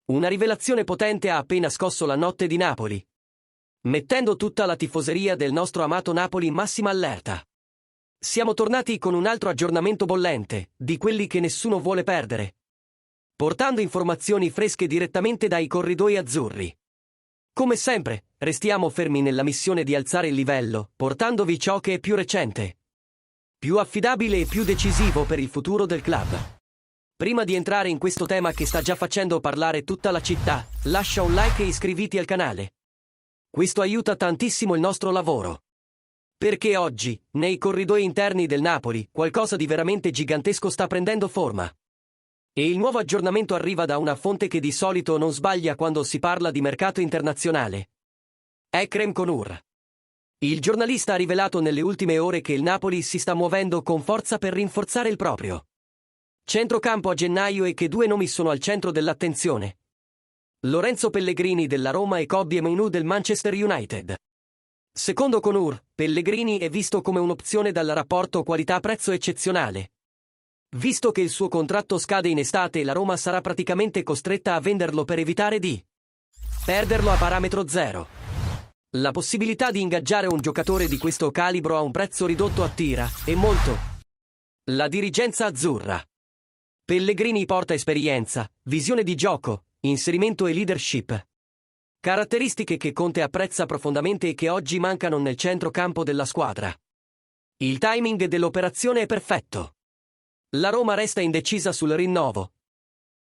Una rivelazione potente ha appena scosso la notte di Napoli, mettendo tutta la tifoseria del nostro amato Napoli in massima allerta. Siamo tornati con un altro aggiornamento bollente, di quelli che nessuno vuole perdere, portando informazioni fresche direttamente dai corridoi azzurri. Come sempre, restiamo fermi nella missione di alzare il livello, portandovi ciò che è più recente, più affidabile e più decisivo per il futuro del club. Prima di entrare in questo tema che sta già facendo parlare tutta la città, lascia un like e iscriviti al canale. Questo aiuta tantissimo il nostro lavoro. Perché oggi, nei corridoi interni del Napoli, qualcosa di veramente gigantesco sta prendendo forma. E il nuovo aggiornamento arriva da una fonte che di solito non sbaglia quando si parla di mercato internazionale. Ekrem Konur. Il giornalista ha rivelato nelle ultime ore che il Napoli si sta muovendo con forza per rinforzare il proprio centrocampo a gennaio e che due nomi sono al centro dell'attenzione: Lorenzo Pellegrini della Roma e Kobbie Mainoo del Manchester United. Secondo Konur, Pellegrini è visto come un'opzione dal rapporto qualità-prezzo eccezionale. Visto che il suo contratto scade in estate, la Roma sarà praticamente costretta a venderlo per evitare di perderlo a parametro zero. La possibilità di ingaggiare un giocatore di questo calibro a un prezzo ridotto attira, e molto, la dirigenza azzurra. Pellegrini porta esperienza, visione di gioco, inserimento e leadership. Caratteristiche che Conte apprezza profondamente e che oggi mancano nel centrocampo della squadra. Il timing dell'operazione è perfetto. La Roma resta indecisa sul rinnovo.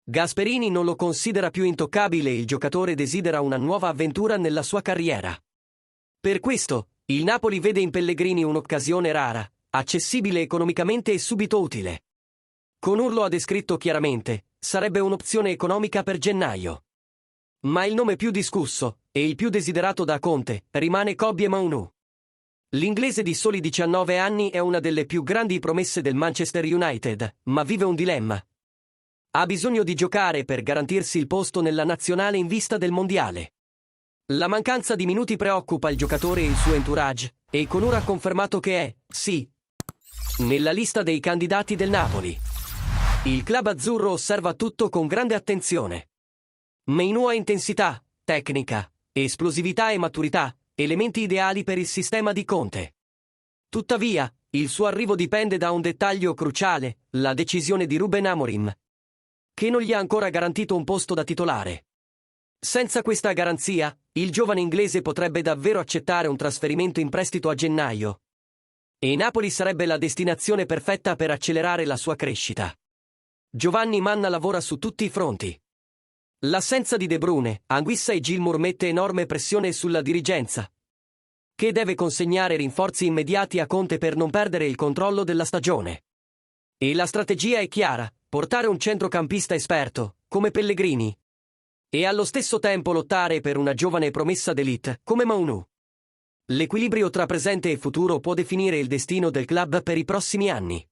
Gasperini non lo considera più intoccabile e il giocatore desidera una nuova avventura nella sua carriera. Per questo, il Napoli vede in Pellegrini un'occasione rara, accessibile economicamente e subito utile. Konur lo ha descritto chiaramente: sarebbe un'opzione economica per gennaio. Ma il nome più discusso, e il più desiderato da Conte, rimane Kobbie Mainoo. L'inglese di soli 19 anni è una delle più grandi promesse del Manchester United, ma vive un dilemma. Ha bisogno di giocare per garantirsi il posto nella nazionale in vista del mondiale. La mancanza di minuti preoccupa il giocatore e il suo entourage, e Konur ha confermato che è, sì, nella lista dei candidati del Napoli. Il club azzurro osserva tutto con grande attenzione. Mainoo ha intensità, tecnica, esplosività e maturità, elementi ideali per il sistema di Conte. Tuttavia, il suo arrivo dipende da un dettaglio cruciale: la decisione di Ruben Amorim, che non gli ha ancora garantito un posto da titolare. Senza questa garanzia, il giovane inglese potrebbe davvero accettare un trasferimento in prestito a gennaio. E Napoli sarebbe la destinazione perfetta per accelerare la sua crescita. Giovanni Manna lavora su tutti i fronti. L'assenza di De Bruyne, Anguissa e Gilmour mette enorme pressione sulla dirigenza, che deve consegnare rinforzi immediati a Conte per non perdere il controllo della stagione. E la strategia è chiara: portare un centrocampista esperto, come Pellegrini, e allo stesso tempo lottare per una giovane promessa d'élite, come Mainoo. L'equilibrio tra presente e futuro può definire il destino del club per i prossimi anni.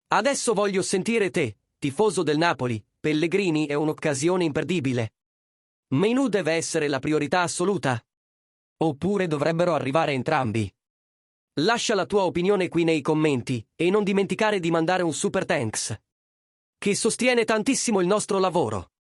Adesso voglio sentire te, tifoso del Napoli. Pellegrini è un'occasione imperdibile. Mainoo deve essere la priorità assoluta? Oppure dovrebbero arrivare entrambi? Lascia la tua opinione qui nei commenti, e non dimenticare di mandare un super thanks, che sostiene tantissimo il nostro lavoro.